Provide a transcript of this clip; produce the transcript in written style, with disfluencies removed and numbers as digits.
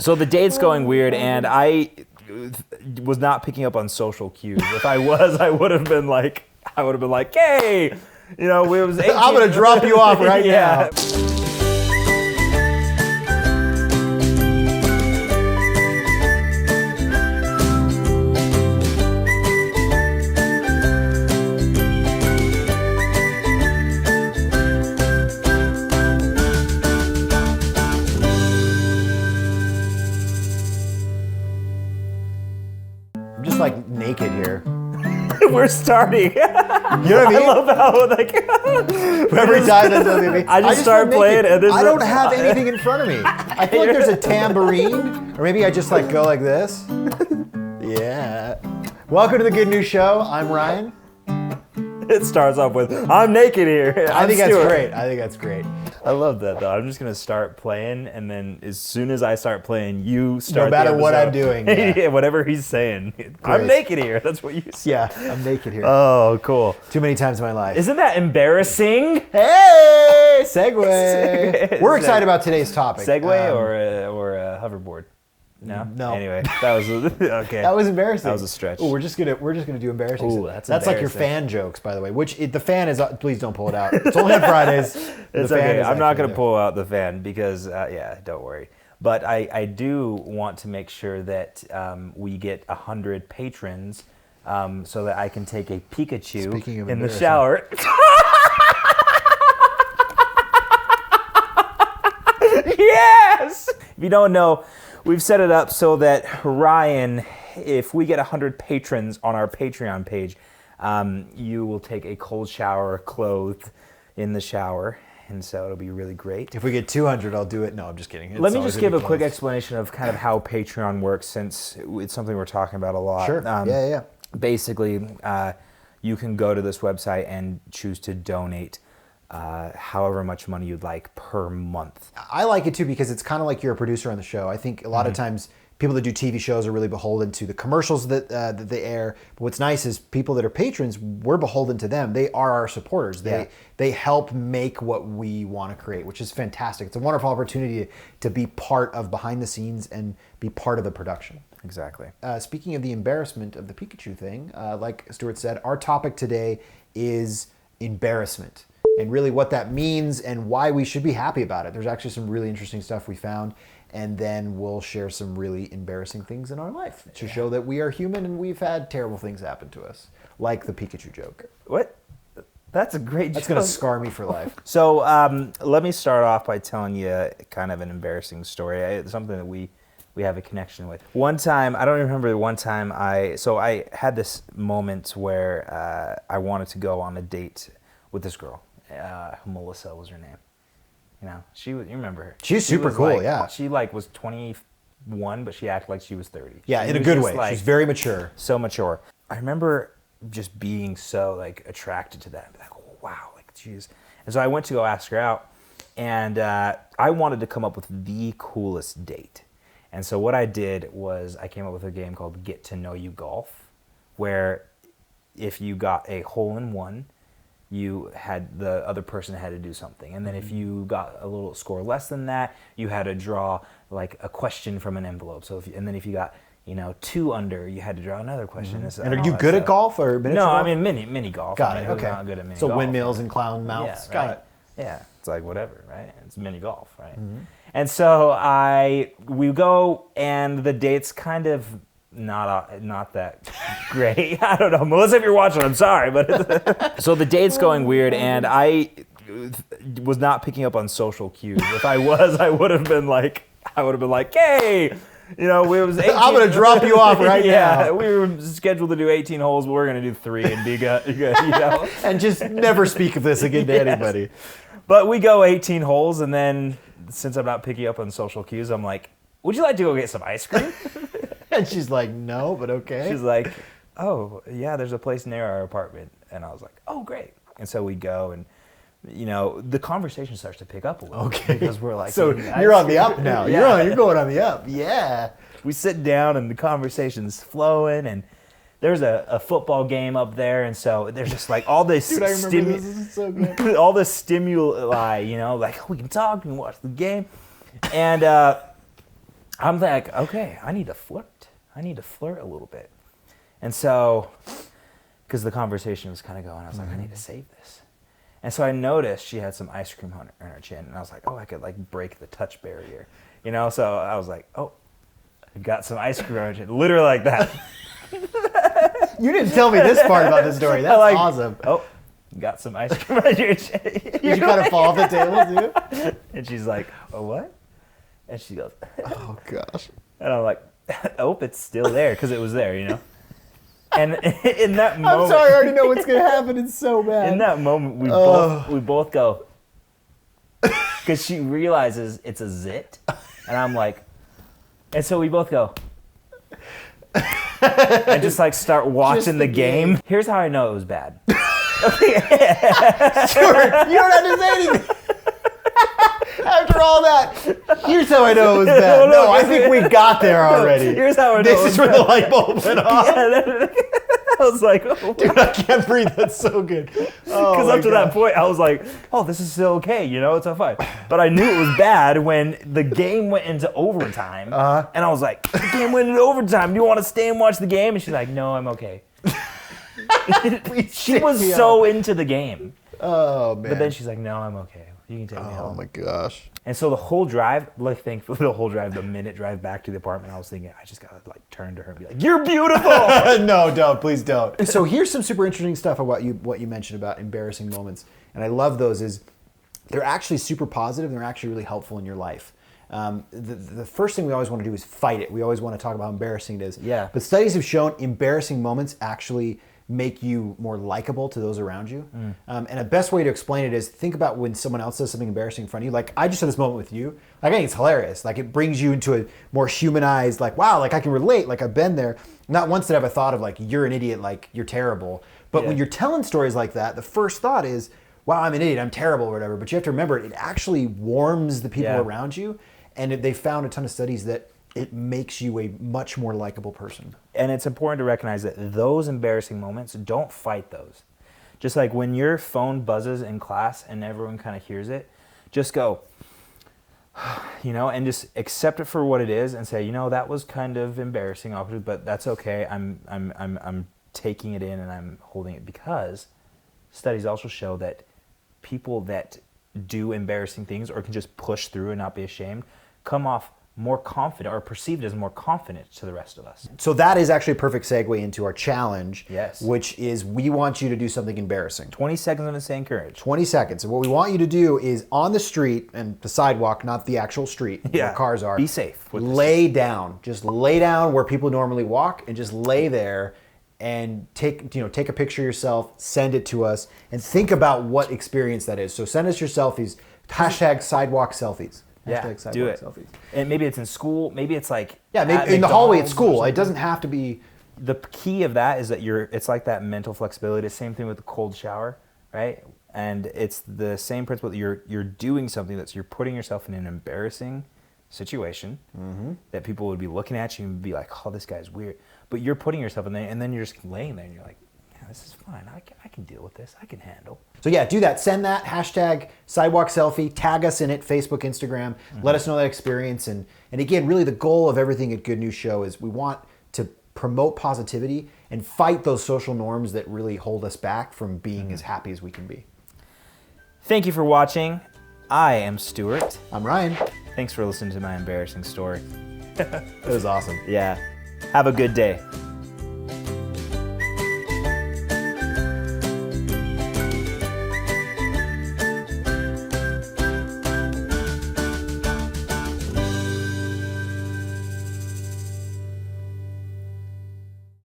So the date's going weird, and I was not picking up on social cues. If I was, I would have been like, hey, you know, we was 18. I'm gonna drop you off right now. I'm just like naked here. We're starting. You know what I mean? I love how like Every time that's something me. I just start playing and I don't have anything in front of me. I feel like there's a tambourine, or maybe I just like go like this. Yeah. Welcome to the Good News Show. I'm Ryan. It starts off with, I'm naked here. I think that's Stuart. great. I think that's great. I love that though. I'm just gonna start playing, and then as soon as I start playing, you start. No matter the what I'm episode. doing. Yeah. Yeah, whatever he's saying. I'm naked here. That's what you say. Yeah, I'm naked here. Oh, cool. Too many times in my life. Isn't that embarrassing? Hey, segue. We're excited about today's topic. Segway or a hoverboard? No. No. Anyway, that was okay. That was embarrassing. That was a stretch. Ooh, we're just gonna do embarrassing. Ooh, stuff. that's like your embarrassing. fan jokes, by the way. The fan is. Please don't pull it out. It's only on Fridays. It's okay. I'm not going to pull out the fan because, don't worry. But I do want to make sure that we get 100 patrons so that I can take a Pikachu in the shower. Yes! If you don't know, we've set it up so that Ryan, if we get 100 patrons on our Patreon page, you will take a cold shower clothed in the shower. And so it'll be really great. If we get 200, I'll do it. No, I'm just kidding. Let me just give a quick explanation of kind of how Patreon works, since it's something we're talking about a lot. Sure. Yeah. Basically, you can go to this website and choose to donate however much money you'd like per month. I like it too because it's kind of like you're a producer on the show. I think a lot of times people that do TV shows are really beholden to the commercials that they air. But what's nice is people that are patrons, we're beholden to them. They are our supporters. They help make what we want to create, which is fantastic. It's a wonderful opportunity to be part of behind the scenes and be part of the production. Exactly. Speaking of the embarrassment of the Pikachu thing, like Stuart said, our topic today is embarrassment and really what that means and why we should be happy about it. There's actually some really interesting stuff we found, and then we'll share some really embarrassing things in our life to show that we are human and we've had terrible things happen to us, like the Pikachu joke. What? That's a great joke. That's going to scar me for life. So let me start off by telling you kind of an embarrassing story. It's something that we have a connection with. One time, I don't remember one time, I had this moment where I wanted to go on a date with this girl. Melissa was her name. You know, you remember her. She's super cool, yeah. She was 21, but she acted like she was 30. Yeah, in a good way. She's very mature. So mature. I remember just being so attracted to that. Like, oh, wow, geez. And so I went to go ask her out, and I wanted to come up with the coolest date. And so what I did was I came up with a game called Get to Know You Golf, where if you got a hole-in-one, the other person had to do something. And then if you got a little score less than that, you had to draw a question from an envelope. So if you got 2 under, you had to draw another question. Mm-hmm. And are you good at golf or miniature golf? No, I mean mini golf. Got it. Okay. Not good at mini golf. So windmills right? and clown mouths. Yeah, Got right? it. Yeah, it's whatever, right? It's mini golf, right? Mm-hmm. And so we go, and the date's kind of not that great. I don't know, Melissa, if you're watching, I'm sorry, but so the date's going weird, and I was not picking up on social cues. If I was, I would have been like, hey, we was 18. I'm gonna drop you off right now. Yeah, we were scheduled to do 18 holes, but we're gonna do 3 and be good. And just never speak of this again to anybody. But we go 18 holes, and then since I'm not picking up on social cues, I'm like, would you like to go get some ice cream? And she's like, no, but okay. She's like, oh, yeah, there's a place near our apartment. And I was like, oh, great. And so we go, and, the conversation starts to pick up a little. Okay. Because we're like, so you're on the up now. Yeah. You're going on the up. Yeah. We sit down, and the conversation's flowing, and there's a football game up there, and so there's just all this Dude, I remember this is so good. all this stimuli, we can talk and watch the game. And I'm like, okay, I need to flirt. I need to flirt a little bit. And so, because the conversation was kind of going, I was like, I need to save this. And so I noticed she had some ice cream on her chin, and I was like, oh, I could like break the touch barrier, you know? So I was like, oh, I've got some ice cream on her chin, literally like that. You didn't tell me this part about the story. That's like, awesome. Oh, got some ice cream on your chin. Did you kind of fall off the table too? And she's like, oh, what? And she goes, Oh gosh. and I'm like, oh, it's still there, because it was there, you know? And in that moment, I'm sorry, I already know what's gonna happen. It's so bad. in that moment, we both go, because she realizes it's a zit, and I'm like, and so we both go, and just like start watching the game. Here's how I know it was bad. Stuart, you don't have to say anything. After all that, here's how I know it was bad. No, I think we got there already. Here's how I know This is where the light bulb went off. Yeah, I was like, oh, Dude, I can't breathe. That's so good. because up to that point, I was like, oh, this is still okay, you know, it's all fine. But I knew it was bad when the game went into overtime, and I was like, the game went into overtime. Do you want to stay and watch the game? And she's like, no, I'm okay. She was so into the game. Oh man. But then she's like, no, I'm okay. You can take me home. Oh my gosh. And so the whole drive, like thankfully the whole drive, the minute drive back to the apartment, I was thinking, I just gotta like turn to her and be like, you're beautiful. No, don't, please don't. So here's some super interesting stuff about what you mentioned about embarrassing moments. And I love those is they're actually super positive and they're actually really helpful in your life. The first thing we always want to do is fight it. We always want to talk about how embarrassing it is. Yeah. But studies have shown embarrassing moments actually make you more likable to those around you. And a best way to explain it is think about when someone else does something embarrassing in front of you. Like I just had this moment with you. Like I think it's hilarious. Like it brings you into a more humanized, like, wow, like I can relate, like I've been there. Not once did I have a thought of like, you're an idiot, like you're terrible. But when you're telling stories like that, the first thought is, wow, I'm an idiot, I'm terrible or whatever. But you have to remember, it actually warms the people around you. And they found a ton of studies that it makes you a much more likable person. And it's important to recognize that those embarrassing moments, don't fight those. Just like when your phone buzzes in class and everyone kind of hears it, just go, you know, and just accept it for what it is and say, you know, that was kind of embarrassing, awkward, but that's okay. I'm taking it in and I'm holding it, because studies also show that people that do embarrassing things or can just push through and not be ashamed come off more confident, or perceived as more confident to the rest of us. So that is actually a perfect segue into our challenge, Yes. which is we want you to do something embarrassing. 20 seconds of insane courage. 20 seconds. And what we want you to do is on the street, and the sidewalk, not the actual street where cars are. Be safe. Lay down. Just lay down where people normally walk and just lay there and take a picture of yourself, send it to us, and think about what experience that is. So send us your selfies, hashtag sidewalk selfies. Yeah, do it. Selfies. And maybe it's in school, maybe it's like maybe in the hallway at school. It doesn't have to be. The key of that is that it's like that mental flexibility. Same thing with the cold shower, right? And it's the same principle that you're doing something you're putting yourself in an embarrassing situation that people would be looking at you and be like, oh, this guy's weird. But you're putting yourself in there, and then you're just laying there and you're like, yeah, this is fine. I can deal with this. I can handle. So yeah, do that. Send that hashtag sidewalk selfie. Tag us in it, Facebook, Instagram. Let us know that experience. And again, really the goal of everything at Good News Show is we want to promote positivity and fight those social norms that really hold us back from being as happy as we can be. Thank you for watching. I am Stuart. I'm Ryan. Thanks for listening to my embarrassing story. It was awesome. Yeah. Have a good day.